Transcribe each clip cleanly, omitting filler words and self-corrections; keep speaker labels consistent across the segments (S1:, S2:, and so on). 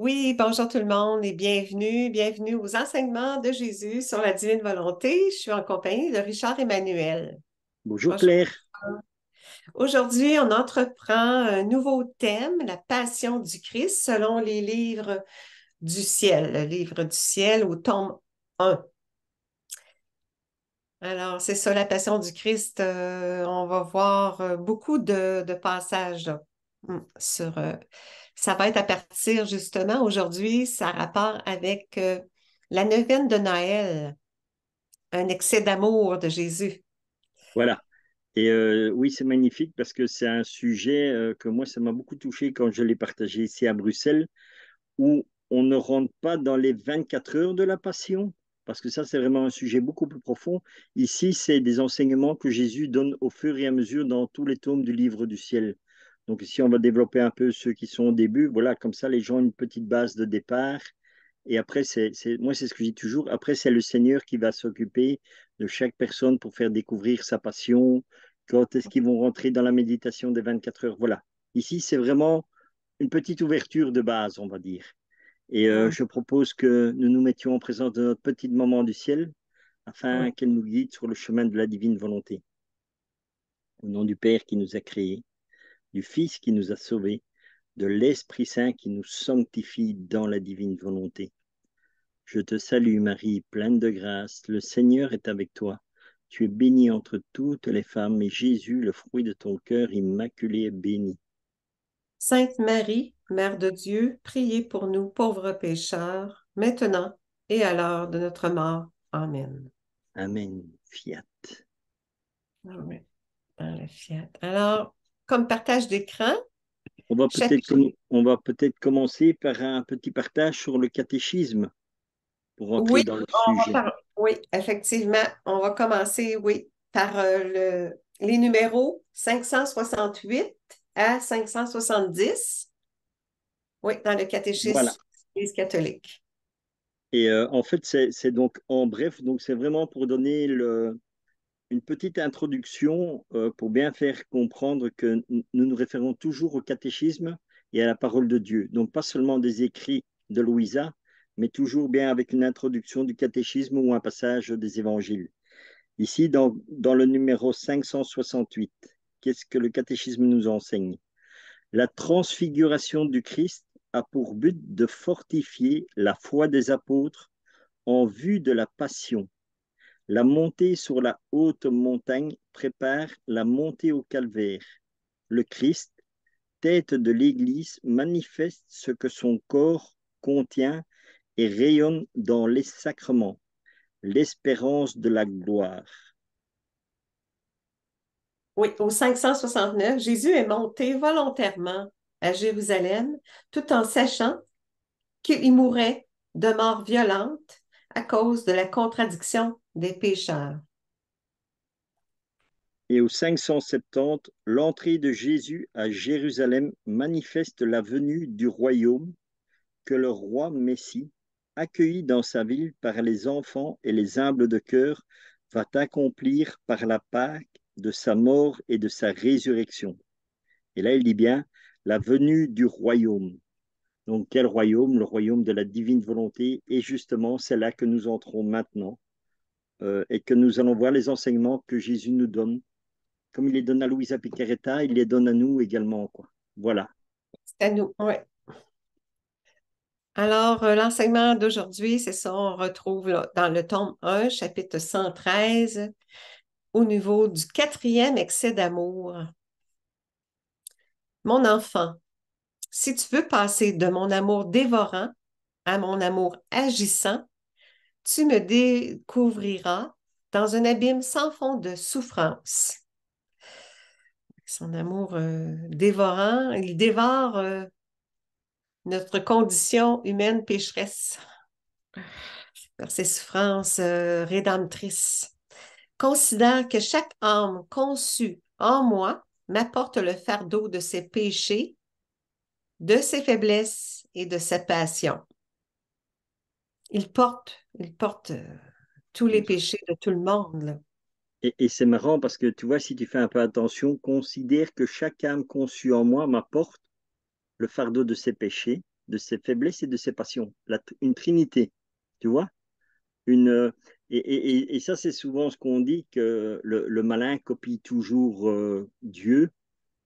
S1: Oui, bonjour tout le monde et bienvenue aux enseignements de Jésus sur la divine volonté. Je suis en compagnie de Richard Emmanuel.
S2: Bonjour
S1: Bonjour.
S2: Claire.
S1: Aujourd'hui, on entreprend un nouveau thème, la passion du Christ selon les livres du ciel, le livre du ciel au tome 1. Alors, c'est ça, la passion du Christ. On va voir beaucoup de passages là, sur. Ça va être à partir justement aujourd'hui, ça a rapport avec la neuvaine de Noël, un excès d'amour de Jésus.
S2: Voilà. Et oui, c'est magnifique parce que c'est un sujet que moi, ça m'a beaucoup touché quand je l'ai partagé ici à Bruxelles, où on ne rentre pas dans les 24 heures de la Passion, parce que ça, c'est vraiment un sujet beaucoup plus profond. Ici, c'est des enseignements que Jésus donne au fur et à mesure dans tous les tomes du livre du ciel. Donc ici, on va développer un peu ceux qui sont au début. Voilà, comme ça, les gens ont une petite base de départ. Et après, moi, c'est ce que je dis toujours. Après, c'est le Seigneur qui va s'occuper de chaque personne pour faire découvrir sa passion. Quand est-ce qu'ils vont rentrer dans la méditation des 24 heures? Voilà. Ici, c'est vraiment une petite ouverture de base, on va dire. Et
S1: Mm,
S2: je propose que nous nous mettions en présence de notre petite maman du ciel afin
S1: oui.
S2: qu'elle nous guide sur le chemin de la divine volonté. Au nom du Père qui nous a créés, du Fils qui nous a sauvés, de l'Esprit Saint qui nous sanctifie dans la divine volonté. Je te salue Marie, pleine de grâce, le Seigneur est avec toi. Tu es bénie entre toutes les femmes, et Jésus, le fruit de ton cœur immaculé, est béni.
S1: Sainte Marie, Mère de Dieu, priez pour nous pauvres pécheurs, maintenant et à l'heure de notre mort. Amen.
S2: Amen. Fiat.
S1: Amen. Dans le fiat. Alors, comme partage d'écran, chapitre.
S2: On va peut-être commencer par un petit partage sur le catéchisme pour entrer
S1: Oui,
S2: dans le sujet.
S1: oui, effectivement, on va commencer, oui, par les numéros 568 à 570, oui, dans le
S2: Voilà.
S1: catéchisme de l'Église catholique.
S2: Et en fait, c'est donc en bref, donc c'est vraiment pour donner une petite introduction pour bien faire comprendre que nous nous référons toujours au catéchisme et à la parole de Dieu. Donc pas seulement des écrits de Louisa, mais toujours bien avec une introduction du catéchisme ou un passage des évangiles. Ici, dans le numéro 568, qu'est-ce que le catéchisme nous enseigne? La transfiguration du Christ a pour but de fortifier la foi des apôtres en vue de la passion. La montée sur la haute montagne prépare la montée au calvaire. Le Christ, tête de l'Église, manifeste ce que son corps contient et rayonne dans les sacrements, l'espérance de la gloire.
S1: Oui, au 569, Jésus est monté volontairement à Jérusalem tout en sachant qu'il mourrait de mort violente à cause de la contradiction des pécheurs.
S2: Et au 570, l'entrée de Jésus à Jérusalem manifeste la venue du royaume que le roi Messie, accueilli dans sa ville par les enfants et les humbles de cœur, va accomplir par la Pâque de sa mort et de sa résurrection. Et là, il dit bien la venue du royaume. Donc, quel royaume? Le royaume de la divine volonté. Et justement, c'est là que nous entrons maintenant et que nous allons voir les enseignements que Jésus nous donne. Comme il les donne à Louisa Picaretta, il les donne à nous également, quoi. Voilà.
S1: C'est à nous, oui. Alors, l'enseignement d'aujourd'hui, c'est ça, on retrouve là, dans le tome 1, chapitre 113, au niveau du quatrième excès d'amour. Mon enfant, si tu veux passer de mon amour dévorant à mon amour agissant, tu me découvriras dans un abîme sans fond de souffrance. Son amour dévorant, il dévore notre condition humaine pécheresse par ses souffrances rédemptrices. Considère que chaque âme conçue en moi m'apporte le fardeau de ses péchés, de ses faiblesses et de sa passion. Il porte tous les péchés de tout le monde, là.
S2: Et c'est marrant parce que tu vois, si tu fais un peu attention, considère que chaque âme conçue en moi m'apporte le fardeau de ses péchés. de ses faiblesses et de ses passions. Une trinité, tu vois? Une, et ça, c'est souvent ce qu'on dit, que le malin copie toujours Dieu,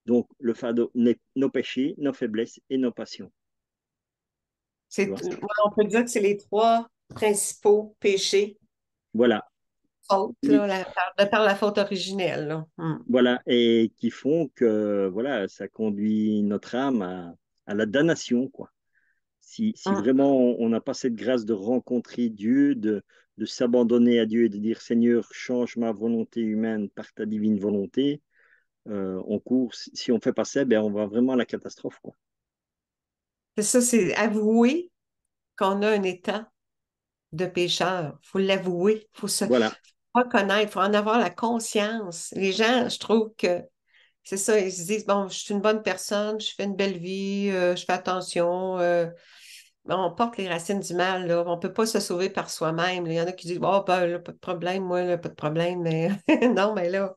S2: donc le fardeau, nos péchés, nos faiblesses et nos passions. Tu vois?
S1: Ouais, on peut dire que c'est les trois principaux péchés,
S2: Voilà.
S1: faute, là,
S2: Oui,
S1: de par la faute originelle. Là.
S2: voilà. Et qui font que voilà, ça conduit notre âme à la damnation, quoi. Si
S1: Hum.
S2: vraiment on n'a pas cette grâce de rencontrer Dieu, de s'abandonner à Dieu et de dire Seigneur, change ma volonté humaine par ta divine volonté, on court. Si on ne fait pas ça, ben, on va vraiment à la catastrophe, quoi.
S1: C'est ça, c'est avouer qu'on a un état de pécheur. Il faut l'avouer, il faut se
S2: Voilà.
S1: reconnaître, il faut en avoir la conscience. Les gens, je trouve que c'est ça, ils se disent, bon, je suis une bonne personne, je fais une belle vie, je fais attention. On porte les racines du mal, là. On ne peut pas se sauver par soi-même. Il y en a qui disent, oh, ben, là, pas de problème, moi, là, pas de problème. Mais non, mais là,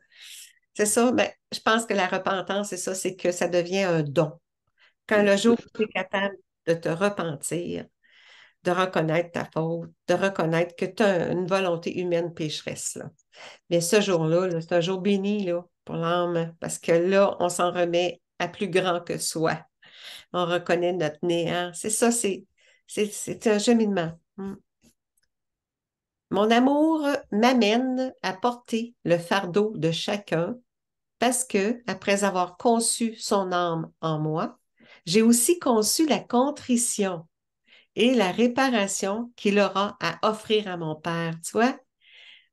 S1: c'est ça. Mais je pense que la repentance, c'est ça, c'est que ça devient un don. Quand le jour où tu es capable de te repentir, de reconnaître ta faute, de reconnaître que tu as une volonté humaine pécheresse, là. Mais ce jour-là, là, c'est un jour béni, là, pour l'âme, parce que là, on s'en remet à plus grand que soi. On reconnaît notre néant. C'est ça, c'est un cheminement. Mm. Mon amour m'amène à porter le fardeau de chacun parce que, après avoir conçu son âme en moi, j'ai aussi conçu la contrition et la réparation qu'il aura à offrir à mon Père. Tu vois,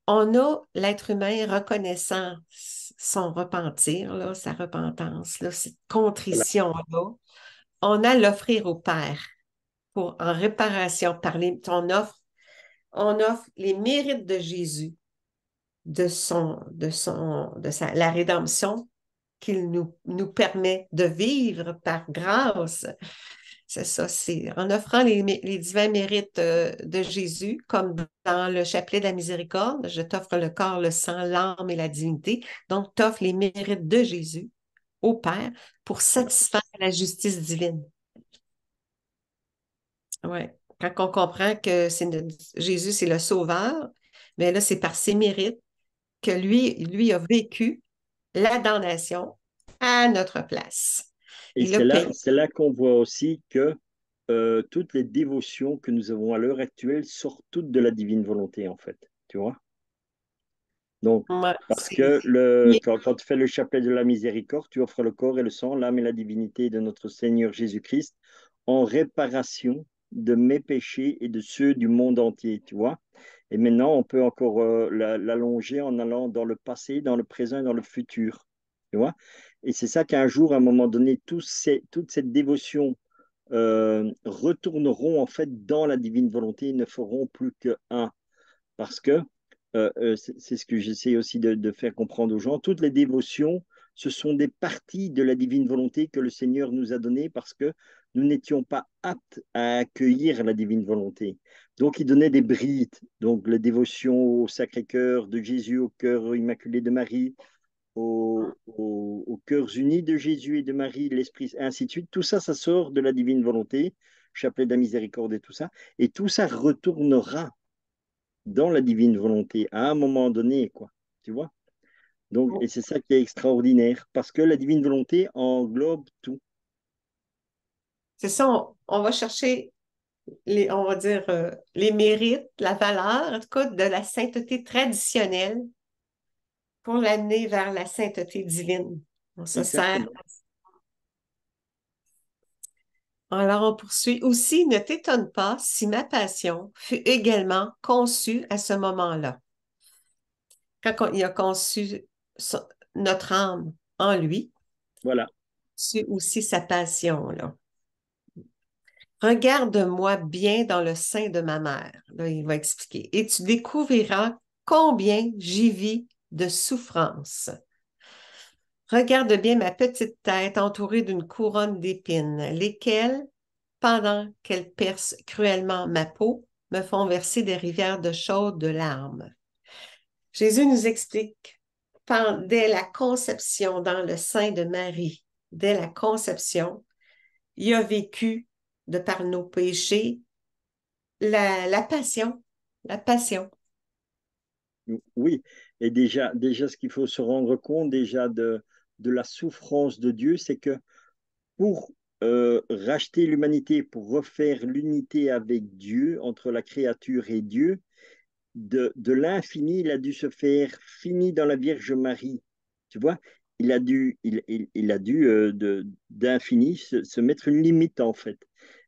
S1: on a l'être humain reconnaissant son repentir, là, sa repentance, là, cette
S2: Voilà.
S1: contrition-là. On a l'offrir au Père pour en réparation par on offre les mérites de Jésus, la rédemption qu'il nous permet de vivre par grâce. C'est ça, c'est en offrant les divins mérites de Jésus, comme dans le chapelet de la miséricorde, je t'offre le corps, le sang, l'âme et la divinité. Donc, tu offres les mérites de Jésus au Père pour
S2: Voilà.
S1: satisfaire la justice divine. Ouais. Quand on comprend que Jésus, c'est le Sauveur, mais là, c'est par ses mérites que lui a vécu la damnation à notre place.
S2: Et
S1: Il a payé.
S2: c'est là qu'on voit aussi que toutes les dévotions que nous avons à l'heure actuelle sortent toutes de la divine volonté, en fait. Tu vois? Donc,
S1: Ouais,
S2: parce que quand tu fais le chapelet de la miséricorde, tu offres le corps et le sang, l'âme et la divinité de notre Seigneur Jésus-Christ en réparation de mes péchés et de ceux du monde entier, tu vois. Et maintenant, on peut encore l'allonger en allant dans le passé, dans le présent et dans le futur, tu vois. Et c'est ça qu'un jour, à un moment donné, toute cette dévotion retourneront en fait dans la divine volonté et ne feront plus que un. Parce que c'est ce que j'essaie aussi de faire comprendre aux gens. Toutes les dévotions, ce sont des parties de la divine volonté que le Seigneur nous a données parce que nous n'étions pas aptes à accueillir la divine volonté. Donc, il donnait des brides. Donc, les dévotions au Sacré-Cœur de Jésus, au cœur immaculé de Marie, aux cœurs unis de Jésus et de Marie, l'Esprit, et ainsi de suite. Tout ça, ça sort de la divine volonté, chapelet de la miséricorde et tout ça. Et tout ça retournera dans la divine volonté à un moment donné, quoi. Tu vois? Donc, et c'est ça qui est extraordinaire, parce que la divine volonté englobe tout.
S1: C'est ça, on va chercher on va dire, les mérites, la valeur, en tout cas, de la sainteté traditionnelle pour l'amener vers la sainteté divine. On se sert.
S2: Exactement.
S1: Alors, on poursuit. Aussi, ne t'étonne pas si ma passion fut également conçue à ce moment-là. Quand il a conçu notre âme en lui,
S2: Voilà.
S1: c'est aussi sa passion, là. Regarde-moi bien dans le sein de ma mère. Là, il va expliquer. Et tu découvriras combien j'y vis de souffrance. Regarde bien ma petite tête entourée d'une couronne d'épines, lesquelles, pendant qu'elles percent cruellement ma peau, me font verser des rivières de chaudes de larmes. Jésus nous explique, dès la conception dans le sein de Marie, dès la conception, il a vécu de par nos péchés, la passion, la passion.
S2: Oui, et déjà, ce qu'il faut se rendre compte déjà de la souffrance de Dieu, c'est que pour racheter l'humanité, pour refaire l'unité avec Dieu, entre la créature et Dieu, de l'infini, il a dû se faire fini dans la Vierge Marie. Tu vois, il a dû d'infini se mettre une limite en fait.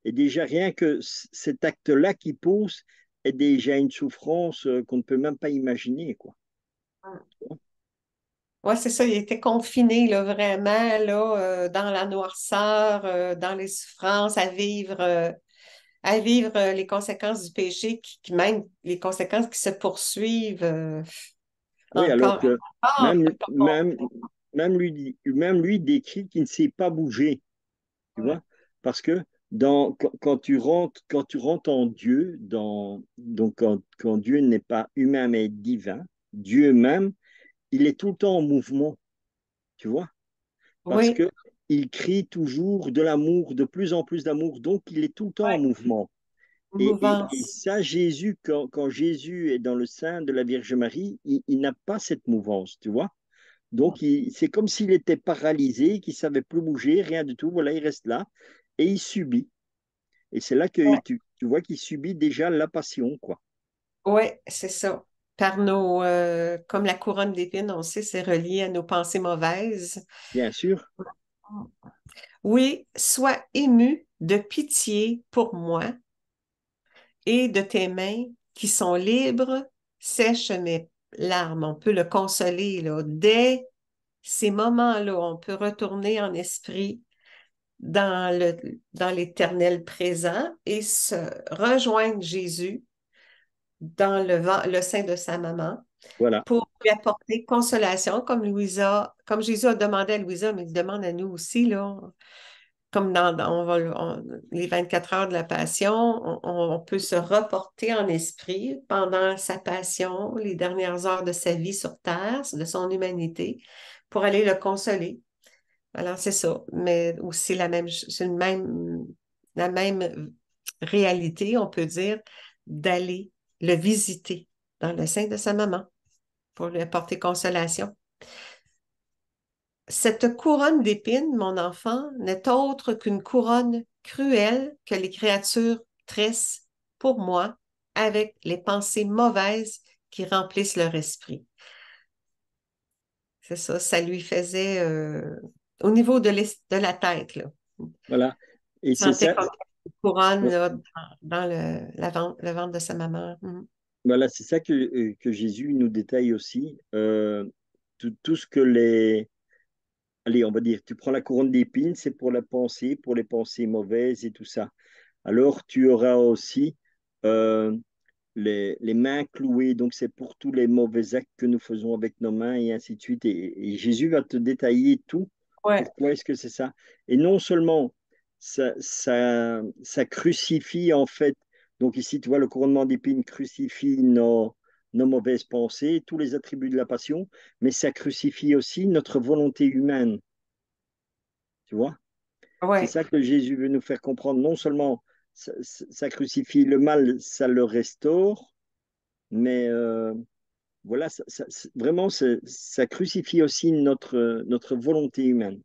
S2: Et déjà, rien que cet acte-là qui pose est déjà une souffrance qu'on ne peut même pas imaginer, quoi.
S1: Oui, c'est ça, il était confiné là, vraiment là, dans la noirceur, dans les souffrances, à vivre les conséquences du péché, même les conséquences qui se poursuivent
S2: Oui, alors
S1: encore,
S2: que
S1: encore.
S2: même, même, même lui décrit qu'il ne sait pas bouger, tu
S1: Ouais,
S2: vois, parce que quand tu rentres en Dieu, donc quand Dieu n'est pas humain mais divin, Dieu même, il est tout le temps en mouvement, tu vois, parce
S1: oui,
S2: que il crie toujours de l'amour, de plus en plus d'amour, donc il est tout le temps en
S1: ouais,
S2: mouvement. Et
S1: mouvance.
S2: ça, Jésus, quand Jésus est dans le sein de la Vierge Marie, il n'a pas cette mouvance, tu vois. Donc, c'est comme s'il était paralysé, qu'il ne savait plus bouger, rien du tout. Voilà, il reste là et il subit. Et c'est là que
S1: Ouais,
S2: tu vois qu'il subit déjà la passion, quoi.
S1: ouais, c'est ça. Par nos, comme la couronne d'épines, on sait, c'est relié à nos pensées mauvaises.
S2: Bien sûr,
S1: Oui, sois ému de pitié pour moi et de tes mains qui sont libres, sèche mes larmes. On peut le consoler, là. Dès ces moments-là, on peut retourner en esprit dans l'éternel présent et se rejoindre Jésus dans le sein de sa maman
S2: voilà,
S1: pour lui apporter consolation, comme Jésus a demandé à Louisa, mais il demande à nous aussi, là, comme les 24 heures de la Passion, on peut se reporter en esprit pendant sa passion, les dernières heures de sa vie sur Terre, de son humanité, pour aller le consoler. Alors, c'est ça, mais aussi la même réalité, on peut dire, d'aller le visiter dans le sein de sa maman pour lui apporter consolation. Cette couronne d'épines, mon enfant, n'est autre qu'une couronne cruelle que les créatures tressent pour moi avec les pensées mauvaises qui remplissent leur esprit. C'est ça, ça lui faisait au niveau de la tête, là.
S2: voilà. Et
S1: Il
S2: c'est
S1: sentait
S2: ça,
S1: comme une couronne là, dans le ventre de sa maman. Mhm.
S2: voilà, c'est ça que Jésus nous détaille aussi. Tout ce que allez, on va dire, tu prends la couronne d'épines, c'est pour les pensées mauvaises et tout ça. Alors, tu auras aussi euh, les mains clouées, donc c'est pour tous les mauvais actes que nous faisons avec nos mains et ainsi de suite. Et Jésus va te détailler tout.
S1: Ouais,
S2: Pourquoi est-ce que c'est ça? Et non seulement ça crucifie en fait, donc ici tu vois le couronnement d'épines crucifie nos mauvaises pensées, tous les attributs de la passion, mais ça crucifie aussi notre volonté humaine, tu vois? C'est
S1: ouais.
S2: ça que Jésus veut nous faire comprendre. Non seulement ça crucifie le mal, ça le restaure, mais voilà, vraiment, ça crucifie aussi notre volonté humaine.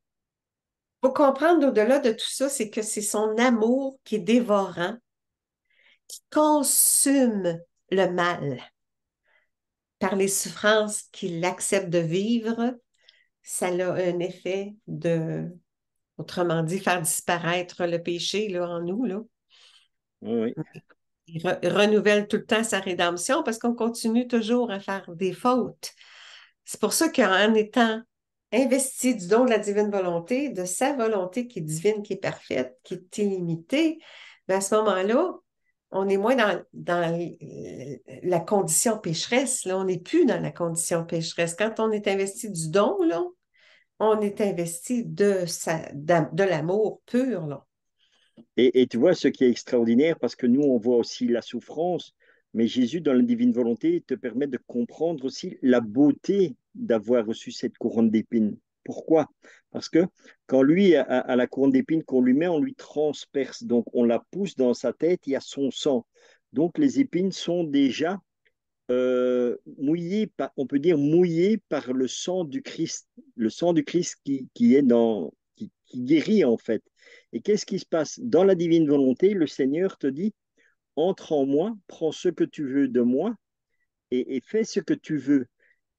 S1: Faut comprendre au-delà de tout ça, c'est que c'est son amour qui est dévorant, qui consume le mal par les souffrances qu'il accepte de vivre. Ça a un effet de, autrement dit, faire disparaître le péché là, en nous, là.
S2: Oui, oui.
S1: Il renouvelle tout le temps sa rédemption parce qu'on continue toujours à faire des fautes. C'est pour ça qu'en étant investi du don de la divine volonté, de sa volonté qui est divine, qui est parfaite, qui est illimitée, ben à ce moment-là, on est moins dans la condition pécheresse. Là. On n'est plus dans la condition pécheresse. Quand on est investi du don, là, on est investi de l'amour pur. Là.
S2: Et tu vois, ce qui est extraordinaire, parce que nous, on voit aussi la souffrance, mais Jésus, dans la divine volonté, te permet de comprendre aussi la beauté d'avoir reçu cette couronne d'épines. Pourquoi? Parce que quand lui a la couronne d'épines qu'on lui met, on lui transperce. Donc on la pousse dans sa tête, il y a son sang. Donc les épines sont déjà mouillées, on peut dire mouillées par le sang du Christ qui est qui guérit en fait. Et qu'est-ce qui se passe? Dans la divine volonté, le Seigneur te dit, entre en moi, prends ce que tu veux de moi et fais ce que tu veux.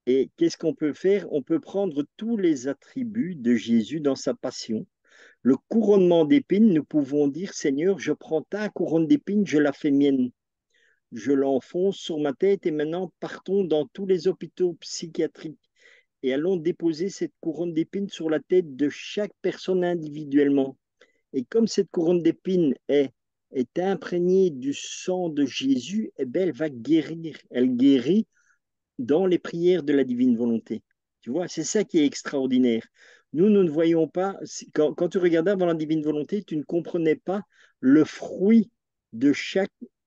S2: Et qu'est-ce qu'on peut faire? On peut prendre tous les attributs de Jésus dans sa passion. Le couronnement d'épines, nous pouvons dire, Seigneur, je prends ta couronne d'épines, je la fais mienne. Je l'enfonce sur ma tête et maintenant partons dans tous les hôpitaux psychiatriques et allons déposer cette couronne d'épines sur la tête de chaque personne individuellement. Et comme cette couronne d'épines est imprégnée du sang de Jésus, eh bien, elle va guérir. Elle guérit dans les prières de la divine volonté. Tu vois, c'est ça qui est extraordinaire. Nous ne voyons pas, quand tu regardais avant la divine volonté, tu ne comprenais pas le fruit de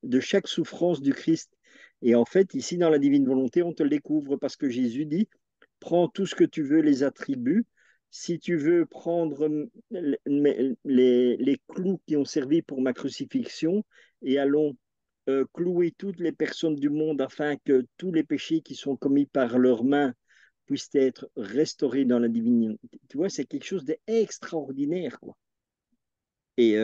S2: de chaque souffrance du Christ. Et en fait, ici, dans la divine volonté, on te le découvre parce que Jésus dit, prends tout ce que tu veux, les attributs. Si tu veux prendre les clous qui ont servi pour ma crucifixion et allons clouer toutes les personnes du monde afin que tous les péchés qui sont commis par leurs mains puissent être restaurés dans la divinité. Tu vois, c'est quelque chose d'extraordinaire, quoi. Et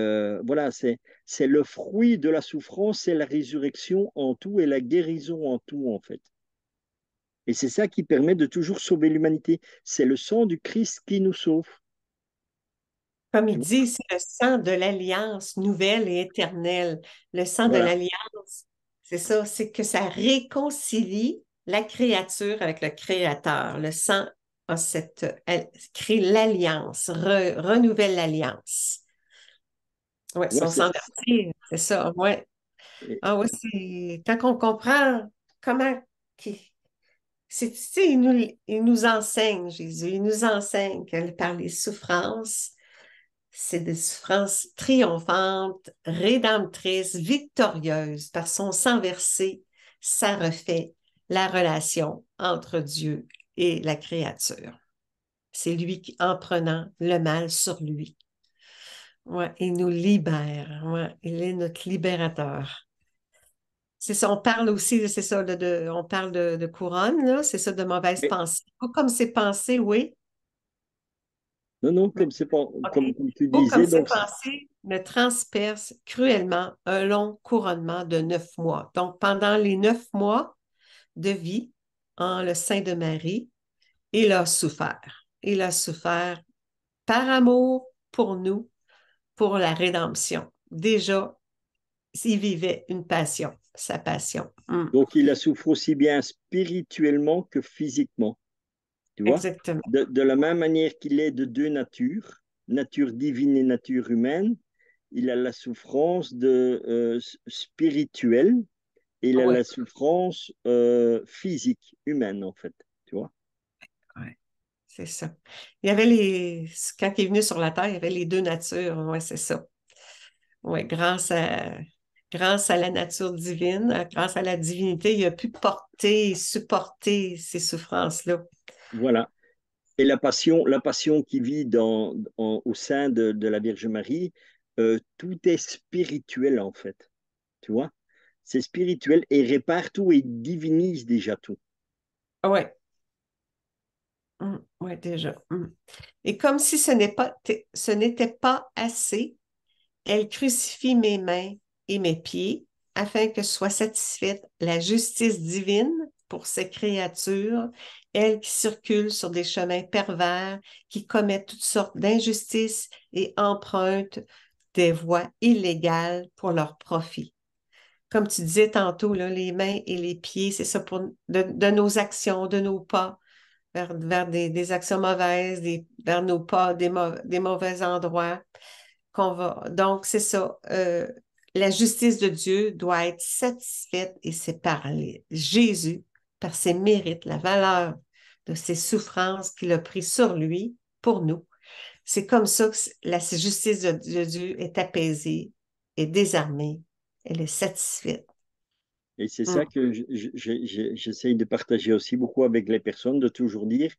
S2: voilà, c'est le fruit de la souffrance, c'est la résurrection en tout et la guérison en tout, en fait. Et c'est ça qui permet de toujours sauver l'humanité. C'est le sang du Christ qui nous sauve.
S1: Comme
S2: Tu
S1: il
S2: vois?
S1: dit, c'est le sang de l'alliance nouvelle et éternelle. Le sang de
S2: Voilà.
S1: l'alliance, c'est ça, c'est que ça réconcilie la créature avec le Créateur. Le sang a crée l'alliance, renouvelle l'alliance. Oui,
S2: Tu vois,
S1: son sang vertu, c'est ça, ouais. Ah oui, c'est quand on comprend comment tu sais, il nous enseigne, Jésus, il nous enseigne que par les souffrances, c'est des souffrances triomphantes, rédemptrices, victorieuses. Par son sang versé, ça refait la relation entre Dieu et la créature. C'est lui qui, en prenant le mal sur lui, ouais, il nous libère. Ouais, il est notre libérateur. C'est ça, on parle aussi, c'est ça, on parle de couronne, là, c'est ça, de mauvaises
S2: Mais,
S1: pensées. Pas comme ces pensées, oui,
S2: non, non,
S1: mais
S2: comme c'est pas,
S1: OK.
S2: comme tu
S1: Ou comme
S2: disais,
S1: ces
S2: donc,
S1: pensées me transpercent cruellement un long couronnement de 9 mois. Donc, pendant les 9 mois de vie en le sein de Marie, il a souffert. Il a souffert par amour pour nous, pour la rédemption. Déjà, il vivait une passion, sa passion.
S2: donc il a souffert aussi bien spirituellement que physiquement. Tu vois,
S1: Exactement.
S2: de la même manière qu'il est de deux natures, nature divine et nature humaine, il a la souffrance spirituelle et il a
S1: Oui,
S2: la souffrance physique, humaine, en fait. Tu vois?
S1: ouais, c'est ça. Il y avait quand il est venu sur la Terre, il y avait les deux natures. Oui, c'est ça. Oui, grâce à la nature divine, grâce à la divinité, il a pu porter et supporter ces souffrances-là.
S2: Voilà. Et la passion qui vit au sein de la Vierge Marie, tout est spirituel, en fait. Tu vois? C'est spirituel et répare tout et divinise déjà tout.
S1: Oui, ouais, déjà. Et comme si ce n'était pas assez, elle crucifie mes mains et mes pieds afin que soit satisfaite la justice divine pour ces créatures, elles qui circulent sur des chemins pervers, qui commettent toutes sortes d'injustices et empruntent des voies illégales pour leur profit. Comme tu disais tantôt, là, les mains et les pieds, c'est ça pour de nos actions, de nos pas vers des actions mauvaises, vers nos pas, des mauvais endroits qu'on va. Donc, c'est ça. La justice de Dieu doit être satisfaite et c'est par Jésus, par ses mérites, la valeur de ses souffrances qu'il a pris sur lui pour nous. C'est comme ça que la justice de Dieu est apaisée, est désarmée, elle est satisfaite.
S2: Et c'est ça
S1: Mm.
S2: que j'essaye de partager aussi beaucoup avec les personnes, de toujours dire,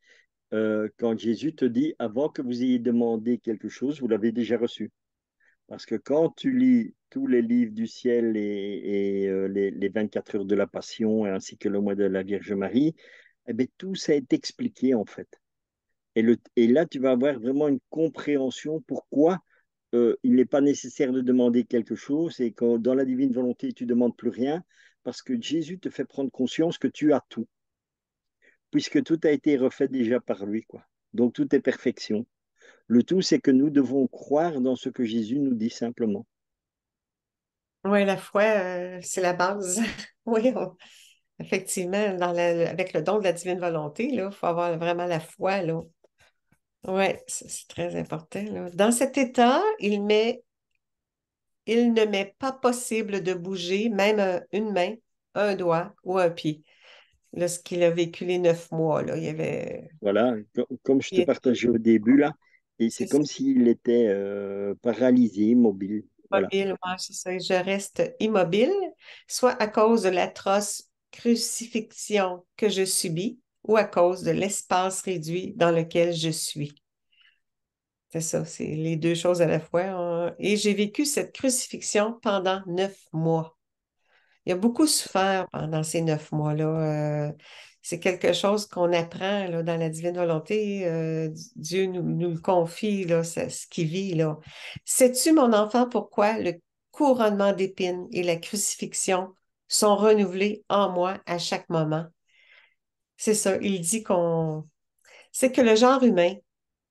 S2: quand Jésus te dit, avant que vous ayez demandé quelque chose, vous l'avez déjà reçu. Parce que quand tu lis tous les livres du ciel et les 24 heures de la Passion, ainsi que le mois de la Vierge Marie, eh bien, tout ça est expliqué en fait. Et là, tu vas avoir vraiment une compréhension pourquoi il n'est pas nécessaire de demander quelque chose et quand dans la divine volonté, tu ne demandes plus rien, parce que Jésus te fait prendre conscience que tu as tout, puisque tout a été refait déjà par lui, quoi. Donc tout est perfection. Le tout, c'est que nous devons croire dans ce que Jésus nous dit simplement.
S1: Oui, la foi, c'est la base. Oui, effectivement, avec le don de la divine volonté, il faut avoir vraiment la foi, là. Oui, c'est très important, là. Dans cet état, il ne m'est pas possible de bouger même une main, un doigt ou un pied. Lorsqu'il a vécu les 9 mois, là, il y avait...
S2: Voilà, comme je te
S1: il était
S2: partageais au début là, et c'est
S1: c'est ça,
S2: comme s'il était paralysé, immobile. Voilà.
S1: immobile, ouais, c'est ça. Je reste immobile, soit à cause de l'atroce crucifixion que je subis ou à cause de l'espace réduit dans lequel je suis. C'est ça, c'est les deux choses à la fois, hein. Et j'ai vécu cette crucifixion pendant 9 mois. Il a beaucoup souffert pendant ces 9 mois-là. C'est quelque chose qu'on apprend là, dans la divine volonté. Dieu nous le confie, là, ce qu'il vit, là. Sais-tu, mon enfant, pourquoi le couronnement d'épines et la crucifixion sont renouvelés en moi à chaque moment? C'est ça, il dit c'est que le genre humain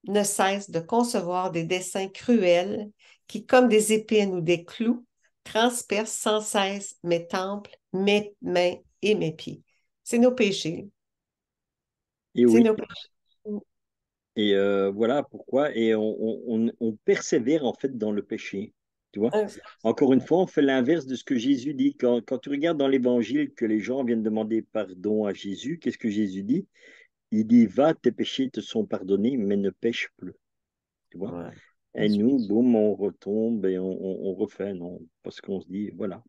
S1: ne cesse de concevoir des dessins cruels qui, comme des épines ou des clous, transpercent sans cesse mes tempes, mes mains et mes pieds. C'est nos péchés.
S2: Et
S1: C'est
S2: oui,
S1: nos péchés.
S2: et voilà pourquoi. Et on persévère en fait dans le péché. Tu vois?
S1: Euh,
S2: Encore une fois, on fait l'inverse de ce que Jésus dit. Quand tu regardes dans l'Évangile que les gens viennent demander pardon à Jésus, qu'est-ce que Jésus dit? Il dit, va, tes péchés te sont pardonnés, mais ne pêche plus. Tu vois?
S1: ouais.
S2: Et nous, boum, on retombe et on refait, non? Parce qu'on se dit, voilà.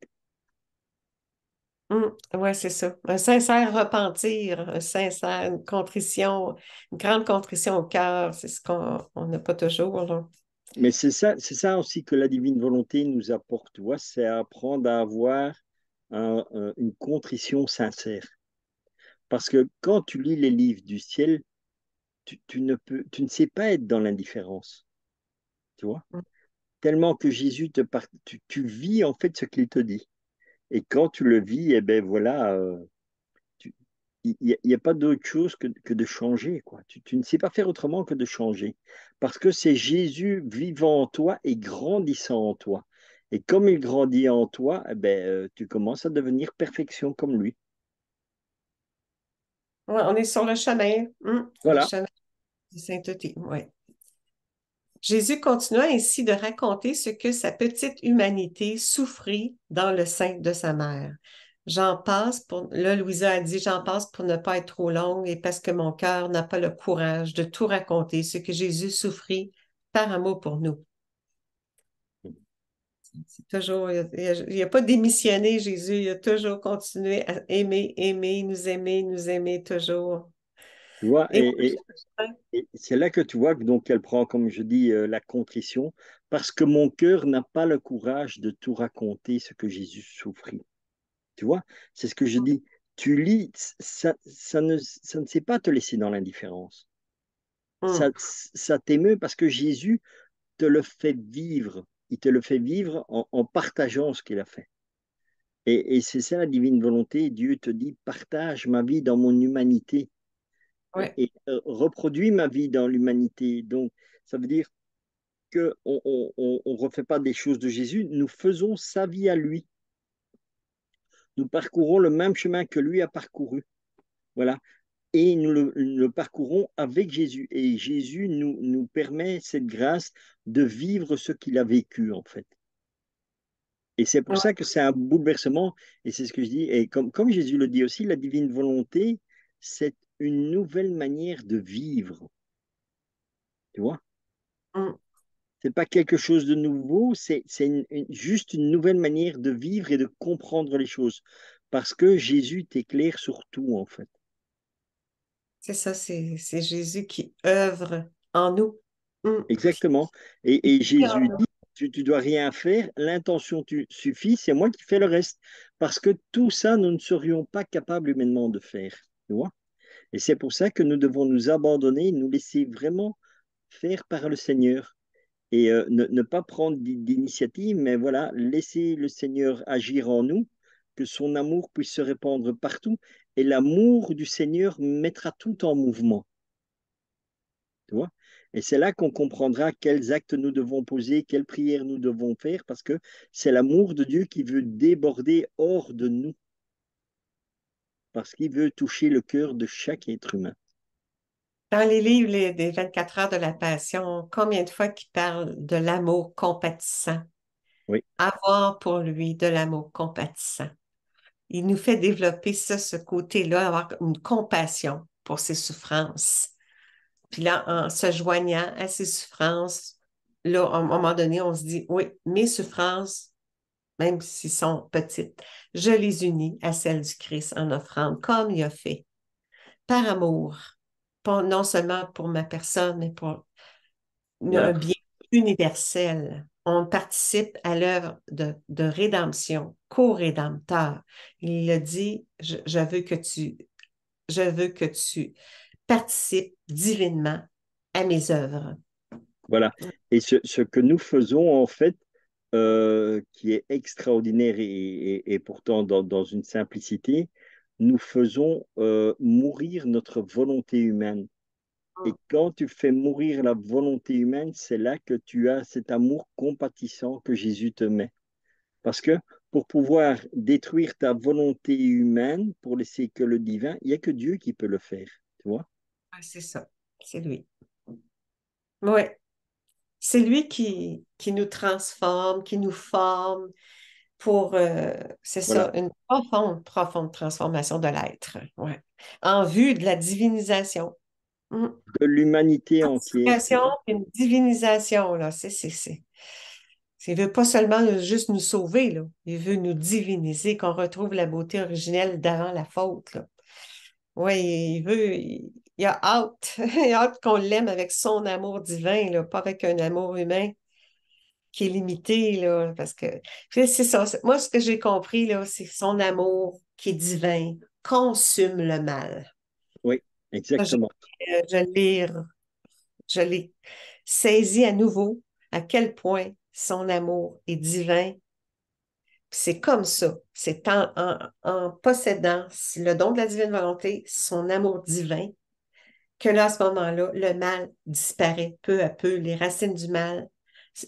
S1: Ouais, c'est ça. Un sincère repentir, un sincère, une contrition, une grande contrition au cœur, c'est ce qu'on n'a pas toujours, là.
S2: Mais c'est ça aussi que la divine volonté nous apporte, tu vois, c'est apprendre à avoir une contrition sincère. Parce que quand tu lis les livres du ciel, tu ne sais pas être dans l'indifférence, tu vois. Tellement que Jésus tu vis en fait ce qu'il te dit. Et quand tu le vis, eh ben voilà, tu- il n'y a pas d'autre chose que de changer, quoi. Tu ne sais pas faire autrement que de changer. Parce que c'est Jésus vivant en toi et grandissant en toi. Et comme il grandit en toi, eh ben, tu commences à devenir perfection comme lui.
S1: Ouais, on est sur le
S2: Voilà.
S1: chemin de sainteté, ouais. Jésus continua ainsi de raconter ce que sa petite humanité souffrit dans le sein de sa mère. Là, Louisa a dit, j'en passe pour ne pas être trop longue et parce que mon cœur n'a pas le courage de tout raconter, ce que Jésus souffrit par amour pour nous. C'est toujours, il a pas démissionné, Jésus, il a toujours continué à aimer, nous aimer toujours.
S2: Tu vois,
S1: Et
S2: et c'est là que tu vois que donc elle prend, comme je dis, la contrition, parce que mon cœur n'a pas le courage de tout raconter ce que Jésus souffrit. Tu vois, c'est ce que je dis. Tu lis, ça ne sait pas te laisser dans l'indifférence. Ça t'émeut parce que Jésus te le fait vivre. Il te le fait vivre en partageant ce qu'il a fait. Et c'est ça la divine volonté. Dieu te dit, partage ma vie dans mon humanité
S1: ouais,
S2: et reproduis ma vie dans l'humanité. Donc, ça veut dire qu'on ne refait pas des choses de Jésus, nous faisons sa vie à lui. Nous parcourons le même chemin que lui a parcouru. Voilà. Et nous le parcourons avec Jésus. Et Jésus nous permet cette grâce de vivre ce qu'il a vécu, en fait. Et c'est pour
S1: ouais,
S2: ça que c'est un bouleversement, et c'est ce que je dis, et comme Jésus le dit aussi, la divine volonté, c'est une nouvelle manière de vivre, tu vois.
S1: hum.
S2: C'est pas quelque chose de nouveau, c'est juste une nouvelle manière de vivre et de comprendre les choses. Parce que Jésus t'éclaire sur tout, en fait.
S1: C'est ça, c'est Jésus qui œuvre en nous. Mm.
S2: Exactement. Et Jésus dit, tu dois rien faire, l'intention suffit, c'est moi qui fais le reste. Parce que tout ça, nous ne serions pas capables humainement de faire. Tu vois? Et c'est pour ça que nous devons nous abandonner, nous laisser vraiment faire par le Seigneur. Et ne pas prendre d'initiative, mais voilà, laisser le Seigneur agir en nous, que son amour puisse se répandre partout. Et l'amour du Seigneur mettra tout en mouvement. Tu vois? Et c'est là qu'on comprendra quels actes nous devons poser, quelles prières nous devons faire, parce que c'est l'amour de Dieu qui veut déborder hors de nous, parce qu'il veut toucher le cœur de chaque être humain.
S1: Dans les livres des 24 heures de la Passion, combien de fois qu'il parle de l'amour compatissant?
S2: Oui,
S1: Avoir pour lui de l'amour compatissant. Il nous fait développer ça, ce côté-là, avoir une compassion pour ses souffrances. Puis là, en se joignant à ses souffrances, là, à un moment donné, on se dit, oui, mes souffrances, même s'ils sont petites, je les unis à celles du Christ en offrande, comme il a fait, par amour, pas non seulement pour ma personne, mais pour un
S2: bien,
S1: bien universel. On participe à l'œuvre de rédemption, co-rédempteur. Il a dit, je veux que tu participes divinement à mes œuvres.
S2: voilà. Et ce que nous faisons, en fait, qui est extraordinaire et pourtant dans une simplicité, nous faisons mourir notre volonté humaine. Et quand tu fais mourir la volonté humaine, c'est là que tu as cet amour compatissant que Jésus te met. Parce que pour pouvoir détruire ta volonté humaine, pour laisser que le divin, il n'y a que Dieu qui peut le faire. Tu vois?
S1: Ah, c'est ça, c'est lui. Oui, c'est lui qui nous transforme, qui nous forme pour, c'est
S2: Voilà.
S1: ça, une profonde, profonde transformation de l'être. Ouais. En vue de la divinisation. Mm.
S2: De l'humanité entière. Tu
S1: Divinisation,
S2: vois?
S1: une divinisation, là, il veut pas seulement juste nous sauver, là. Il veut nous diviniser, qu'on retrouve la beauté originelle d'avant la faute, là. Oui, il a hâte, il a hâte qu'on l'aime avec son amour divin, là, pas avec un amour humain qui est limité, là, parce que puis c'est ça. Moi, ce que j'ai compris, là, c'est que son amour qui est divin consume le mal.
S2: Oui,
S1: Ça,
S2: exactement.
S1: je l'ai saisi à nouveau à quel point son amour est divin. C'est comme ça. C'est en possédant le don de la divine volonté, son amour divin, que là, à ce moment-là, le mal disparaît peu à peu. Les racines du mal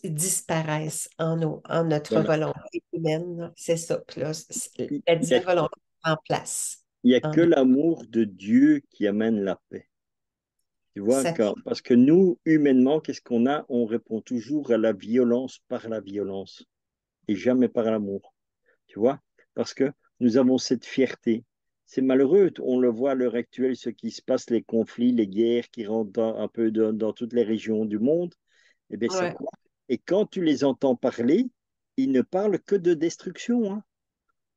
S1: disparaissent en notre
S2: Voilà.
S1: volonté humaine, là. C'est ça. Puis là,
S2: Il
S1: la
S2: n'y a,
S1: divine volonté prend place
S2: il y a
S1: en
S2: que
S1: nous.
S2: l'amour de Dieu qui amène la paix. Tu vois,
S1: Ça,
S2: parce que nous, humainement, qu'est-ce qu'on a? On répond toujours à la violence par la violence et jamais par l'amour. Tu vois, parce que nous avons cette fierté. C'est malheureux, on le voit à l'heure actuelle, ce qui se passe, les conflits, les guerres qui rentrent un peu dans toutes les régions du monde. Eh bien, c'est
S1: ouais.
S2: quoi? Et quand tu les entends parler, ils ne parlent que de destruction, hein.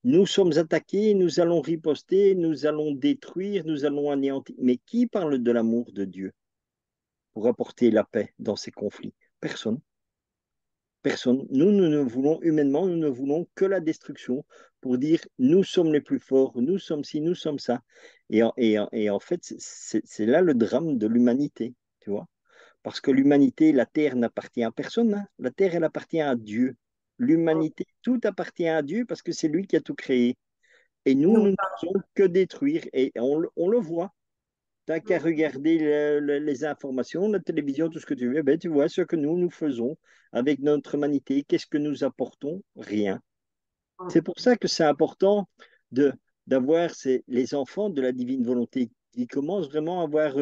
S2: Nous sommes attaqués, nous allons riposter, nous allons détruire, nous allons anéantir. Mais qui parle de l'amour de Dieu pour apporter la paix dans ces conflits? Personne. Personne. Nous ne voulons, humainement, nous ne voulons que la destruction pour dire nous sommes les plus forts, nous sommes ci, nous sommes ça. Et en fait, c'est là le drame de l'humanité, tu vois. Parce que l'humanité, la terre n'appartient à personne, hein. La terre, elle appartient à Dieu. L'humanité, tout appartient à Dieu parce que c'est lui qui a tout créé. Et nous
S1: Nous,
S2: ne faisons que détruire. Et on le voit. T'as qu'à regarder les informations, la télévision, tout ce que tu veux, ben, tu vois ce que nous faisons avec notre humanité. Qu'est-ce que nous apportons? Rien. C'est pour ça que c'est important de d'avoir les enfants de la divine volonté qui commencent vraiment à avoir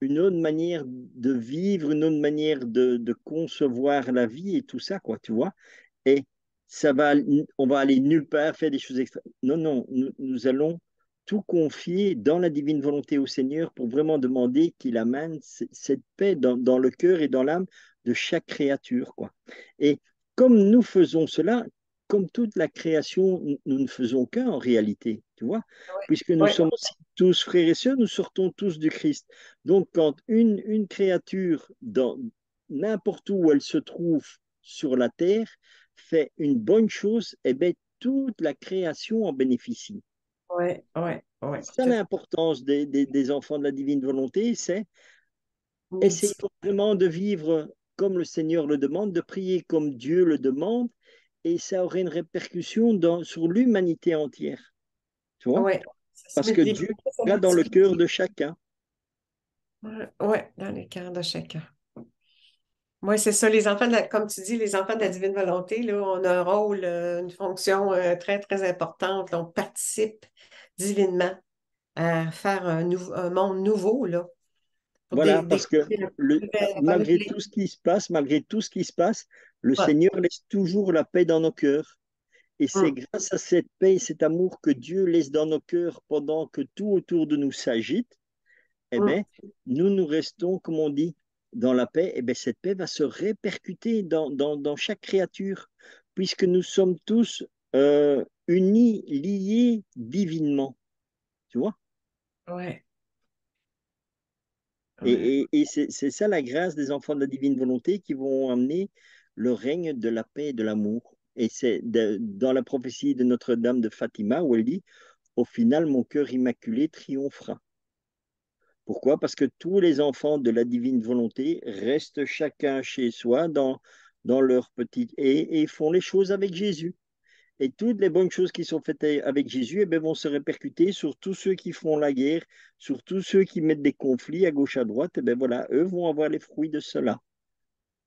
S2: une autre manière de vivre, une autre manière de concevoir la vie et tout ça, quoi, tu vois. Et ça va, on va aller nulle part faire des choses extra. Non, non, nous allons tout confier dans la divine volonté au Seigneur pour vraiment demander qu'il amène cette paix dans le cœur et dans l'âme de chaque créature, quoi. Et comme nous faisons cela, comme toute la création, nous ne faisons qu'un en réalité. tu vois,
S1: Ouais,
S2: puisque nous
S1: ouais,
S2: sommes aussi tous frères et sœurs, nous sortons tous du Christ. Donc, quand une créature, dans n'importe où elle se trouve sur la terre, fait une bonne chose, eh bien, toute la création en bénéficie.
S1: ouais, ouais, ouais.
S2: C'est ça l'importance des enfants de la divine volonté, c'est essayer vraiment de vivre comme le Seigneur le demande, de prier comme Dieu le demande, et ça aurait une répercussion sur l'humanité entière, tu vois?
S1: Ouais, ça se
S2: Parce que
S1: multiplie,
S2: Dieu
S1: ça
S2: est là dans le
S1: multiplie.
S2: cœur de chacun.
S1: Ouais, ouais, dans les cœurs de chacun. Oui, c'est ça. Les enfants, comme tu dis, les enfants de la divine volonté, là, on a un rôle, une fonction très, très importante. On participe divinement à faire un monde nouveau, là, pour
S2: Voilà, parce que
S1: découvrir la bonne
S2: malgré
S1: nouvelle.
S2: tout ce qui se passe, malgré tout ce qui se passe, le
S1: Ouais.
S2: Seigneur laisse toujours la paix dans nos cœurs. Et c'est
S1: Hum,
S2: grâce à cette paix et cet amour que Dieu laisse dans nos cœurs pendant que tout autour de nous s'agite, eh
S1: hum.
S2: bien, nous restons, comme on dit, dans la paix. Eh bien, cette paix va se répercuter dans chaque créature, puisque nous sommes tous unis, liés divinement. Tu vois?
S1: Ouais, ouais.
S2: Et c'est ça la grâce des enfants de la divine volonté qui vont amener le règne de la paix et de l'amour. Et c'est dans la prophétie de Notre-Dame de Fatima où elle dit, au final, mon cœur immaculé triomphera. Pourquoi? Parce que tous les enfants de la divine volonté restent chacun chez soi dans leur petit et font les choses avec Jésus. Et toutes les bonnes choses qui sont faites avec Jésus eh bien, vont se répercuter sur tous ceux qui font la guerre, sur tous ceux qui mettent des conflits à gauche, à droite. Et bien voilà, eux vont avoir les fruits de cela.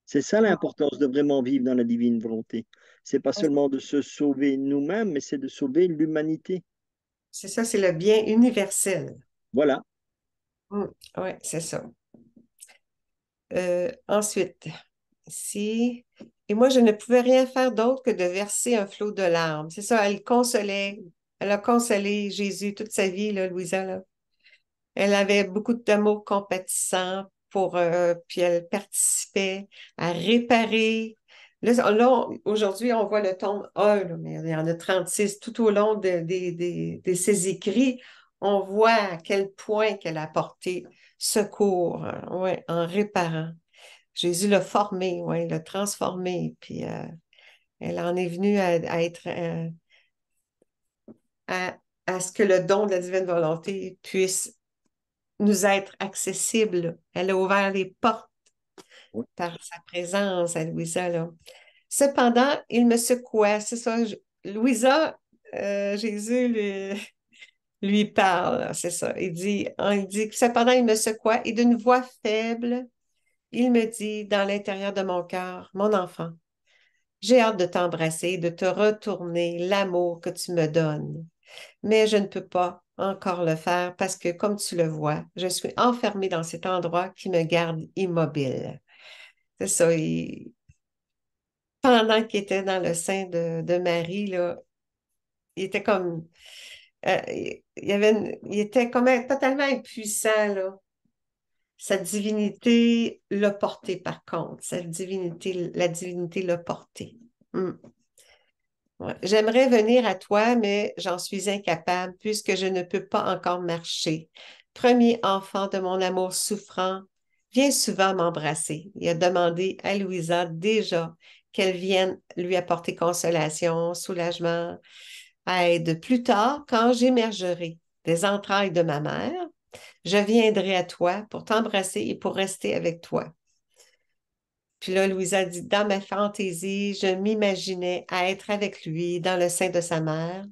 S2: C'est ça
S1: Hum.
S2: l'importance de vraiment vivre dans la divine volonté. C'est pas seulement de se sauver nous-mêmes, mais c'est de sauver l'humanité.
S1: C'est ça, c'est le bien universel.
S2: Voilà.
S1: Oui, c'est ça. Ensuite, si... Et moi, je ne pouvais rien faire d'autre que de verser un flot de larmes. C'est ça, elle consolait. Elle a consolé Jésus toute sa vie, là, Louisa, là. Elle avait beaucoup d'amour compatissant puis elle participait à réparer. Aujourd'hui, on voit le tome 1, là, mais il y en a 36 tout au long de ses écrits. On voit à quel point qu'elle a apporté secours, ouais, en réparant. Jésus l'a formé, ouais, l'a transformé, puis elle en est venue à être à, à ce que le don de la divine volonté puisse nous être accessible. Elle a ouvert les portes par sa présence à Louisa, là. Cependant, il me secoua. C'est ça, Louisa, Jésus lui parle, c'est ça. Il dit, cependant, il me secoua et d'une voix faible, il me dit dans l'intérieur de mon cœur, mon enfant, j'ai hâte de t'embrasser, de te retourner l'amour que tu me donnes. Mais je ne peux pas encore le faire parce que, comme tu le vois, je suis enfermée dans cet endroit qui me garde immobile. C'est ça. Pendant qu'il était dans le sein de Marie, là, il était comme, il était comme totalement impuissant, là. Sa divinité l'a porté, par contre. La divinité l'a porté. Hmm. Ouais. J'aimerais venir à toi, mais j'en suis incapable puisque je ne peux pas encore marcher. Premier enfant de mon amour souffrant, viens souvent m'embrasser. Il a demandé à Louisa déjà qu'elle vienne lui apporter consolation, soulagement, aide. Plus tard, quand j'émergerai des entrailles de ma mère, je viendrai à toi pour t'embrasser et pour rester avec toi. Puis là, Louisa dit, dans ma fantaisie, je m'imaginais à être avec lui dans le sein de sa mère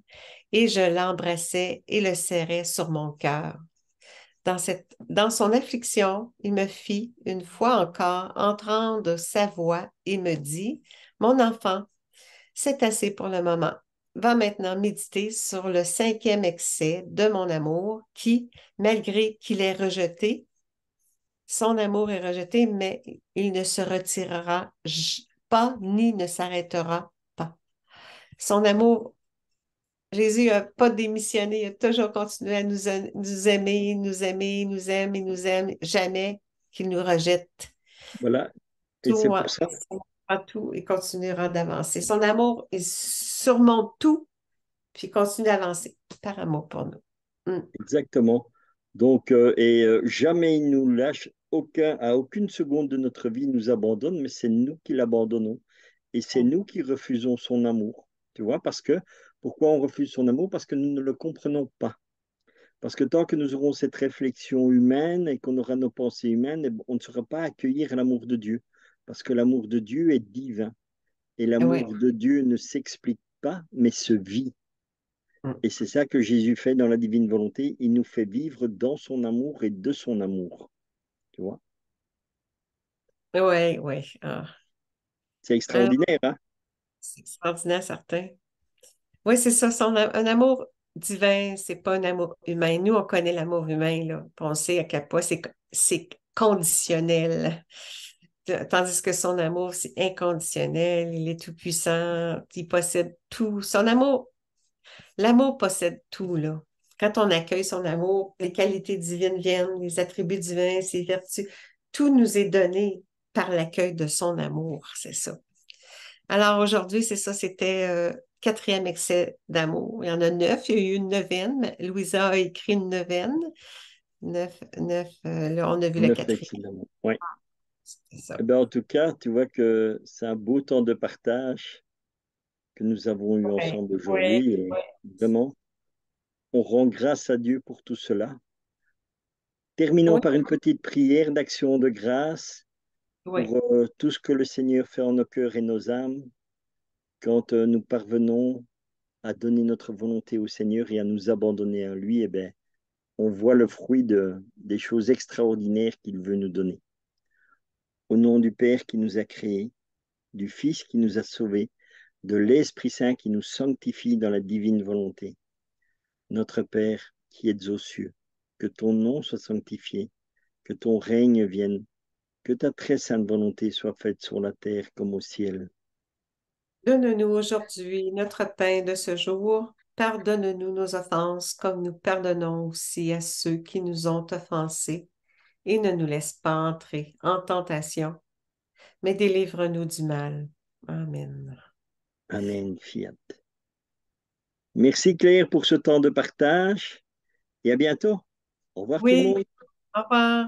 S1: et je l'embrassais et le serrais sur mon cœur. Dans son affliction, il me fit une fois encore entendre sa voix et me dit, mon enfant, c'est assez pour le moment. Va maintenant méditer sur le cinquième excès de mon amour qui, malgré qu'il ait rejeté, son amour est rejeté, mais il ne se retirera pas ni ne s'arrêtera pas. Son amour, Jésus n'a pas démissionné, il a toujours continué à nous aimer, nous aimer, nous aime et nous aime, jamais qu'il nous rejette.
S2: Voilà. Et c'est
S1: Tout,
S2: pour ça.
S1: tout et continuera d'avancer. Son amour, il surmonte tout, puis continue d'avancer par amour pour nous. Mm.
S2: Exactement. Donc, jamais il nous lâche, à aucune seconde de notre vie, il nous abandonne, mais c'est nous qui l'abandonnons. Et c'est nous qui refusons son amour. Tu vois, pourquoi on refuse son amour? Parce que nous ne le comprenons pas. Parce que tant que nous aurons cette réflexion humaine et qu'on aura nos pensées humaines, eh ben, on ne saura pas accueillir l'amour de Dieu. Parce que l'amour de Dieu est divin. Et
S1: Ouais.
S2: l'amour de Dieu ne s'explique pas, mais se vit.
S1: Mm.
S2: Et c'est ça que Jésus fait dans la divine volonté. Il nous fait vivre dans son amour et de son amour. Tu vois?
S1: Ouais, ouais. Ah.
S2: C'est
S1: Alors,
S2: extraordinaire, hein?
S1: c'est extraordinaire, certain. Oui, c'est ça, un amour divin, c'est pas un amour humain. Nous, on connaît l'amour humain, là. Puis on sait à quel point c'est conditionnel. Tandis que son amour, c'est inconditionnel, il est tout-puissant, il possède tout. L'amour possède tout, là. Quand on accueille son amour, les qualités divines viennent, les attributs divins, ses vertus, tout nous est donné par l'accueil de son amour, c'est ça. Alors aujourd'hui, c'est ça, c'était quatrième excès d'amour. Il y en a 9, il y a eu une neuvaine. Louisa a écrit une neuvaine. Neuf, là, on a vu le
S2: Neuf
S1: quatrième.
S2: excellent. Ouais.
S1: C'est ça.
S2: Eh ben, en tout cas, tu vois que c'est un beau temps de partage que nous avons eu
S1: Oui,
S2: ensemble
S1: oui,
S2: aujourd'hui. Et
S1: oui.
S2: vraiment, on rend grâce à Dieu pour tout cela. Terminons
S1: Oui,
S2: par une petite prière d'action de grâce
S1: oui.
S2: pour tout ce que le Seigneur fait en nos cœurs et nos âmes quand nous parvenons à donner notre volonté au Seigneur et à nous abandonner à lui. Eh ben, on voit le fruit des choses extraordinaires qu'il veut nous donner. Au nom du Père qui nous a créés, du Fils qui nous a sauvés, de l'Esprit Saint qui nous sanctifie dans la divine volonté. Notre Père qui es aux cieux, que ton nom soit sanctifié, que ton règne vienne, que ta très sainte volonté soit faite sur la terre comme au ciel.
S1: Donne-nous aujourd'hui notre pain de ce jour. Pardonne-nous nos offenses, comme nous pardonnons aussi à ceux qui nous ont offensés. Et ne nous laisse pas entrer en tentation, mais délivre-nous du mal. Amen.
S2: Amen, fiat. Merci Claire pour ce temps de partage et à bientôt. Au revoir tout le
S1: Oui,
S2: monde.
S1: au revoir.